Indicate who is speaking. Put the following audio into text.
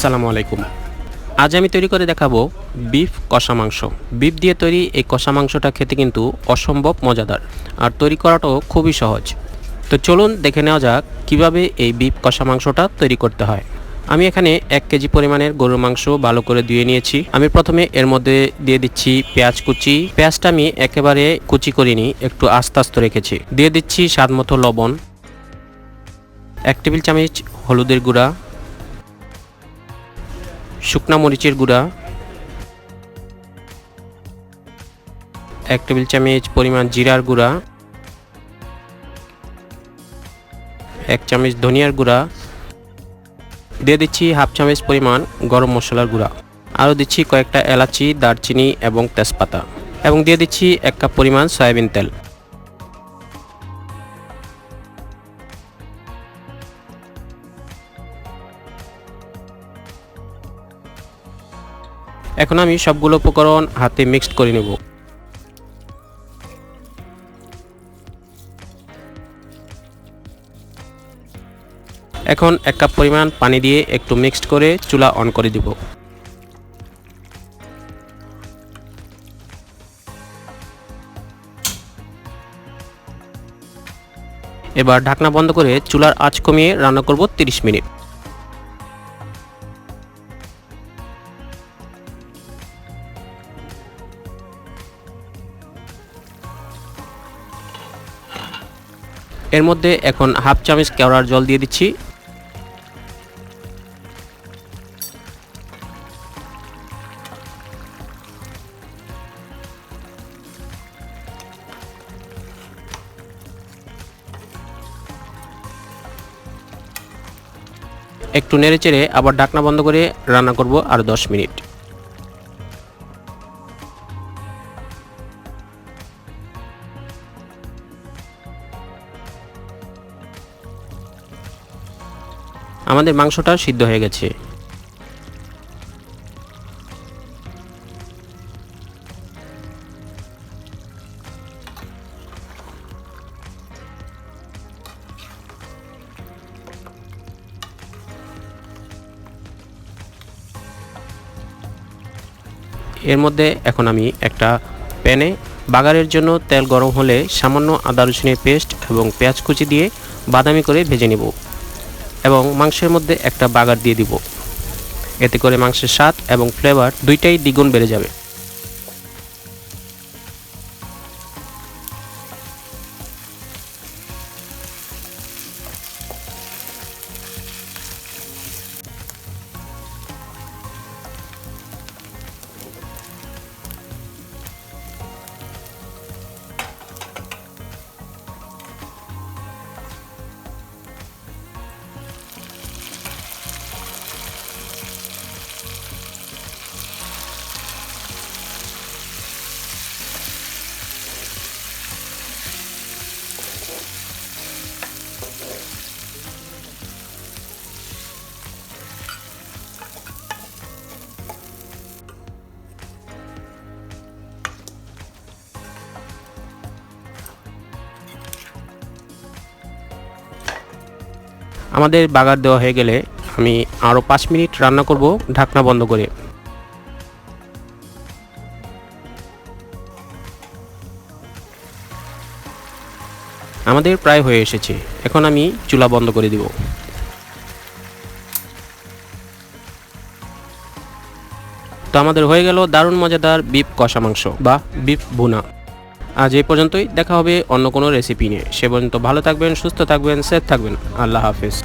Speaker 1: আসসালামু আলাইকুম। আজ আমি তৈরি করে দেখাবো বিফ কষা মাংস। বিফ দিয়ে তৈরি এই কষা মাংসটা খেতে কিন্তু অসম্ভব মজাদার, আর তৈরি করাটাও খুবই সহজ। তো চলুন দেখে নেওয়া যাক কিভাবে এই বিফ কষা মাংসটা তৈরি করতে হয়। আমি এখানে 1 কেজি পরিমাণের গরুর মাংস ভালো করে ধুয়ে নিয়েছি। আমি প্রথমে এর মধ্যে দিয়ে দিচ্ছি পেঁয়াজ কুচি। পেঁয়াজটা আমি একেবারে কুচি করিনি, একটু আস্তে আস্তে রেখেছি। দিয়ে দিচ্ছি স্বাদ মতো লবণ, 1 টেবিল চামচ হলুদের গুঁড়া, শুকনা মরিচের গুঁড়া, 1 টেবিল চামচ পরিমাণ জিরার গুঁড়া, 1 চামচ ধনিয়ার গুঁড়া, দিয়ে দিচ্ছি হাফ চামচ পরিমাণ গরম মশলার গুঁড়া, আরও দিচ্ছি কয়েকটা এলাচি, দারচিনি এবং তেজপাতা, এবং দিয়ে দিচ্ছি 1 কাপ পরিমাণ সয়াবিন তেল। এখন আমি সবগুলো উপকরণ হাতে মিক্সড করে নেব। এখন 1 কাপ পরিমাণ পানি দিয়ে একটু মিক্সড করে চুলা অন করে দিব। এবার ঢাকনা বন্ধ করে চুলার আঁচ কমিয়ে রান্না করব 30 মিনিট। এর মধ্যে এখন হাফ চামচ কেওড়ার জল দিয়ে দিচ্ছি। একটু নেড়েচেড়ে আবার ঢাকনা বন্ধ করে রান্না করব আর 10 মিনিট। আমাদের মাংসটা সিদ্ধ হয়ে গেছে। এর মধ্যে এখন আমি একটা প্যানে বাগারের জন্য তেল গরম হলে সামান্য আদা রসুনের পেস্ট এবং পেঁয়াজ কুচি দিয়ে বাদামি করে ভেজে নেব, এবং মাংসের মধ্যে একটা বাগার দিয়ে দিব। এতে করে মাংসের স্বাদ এবং ফ্লেভার দুইটাই দ্বিগুণ বেড়ে যাবে। আমাদের বাগার দেওয়া হয়ে গেলে আমি আরও 5 মিনিট রান্না করব ঢাকনা বন্ধ করে। আমাদের প্রায় হয়ে এসেছে, এখন আমি চুলা বন্ধ করে দিব। তো আমাদের হয়ে গেল দারুণ মজাদার বিফ কষা মাংস বা বিফ ভুনা। আজ এই পর্যন্তই, দেখা হবে অন্য কোনো রেসিপি নিয়ে। সে পর্যন্ত ভালো থাকবেন, সুস্থ থাকবেন, সেফ থাকবেন। আল্লাহ হাফেজ।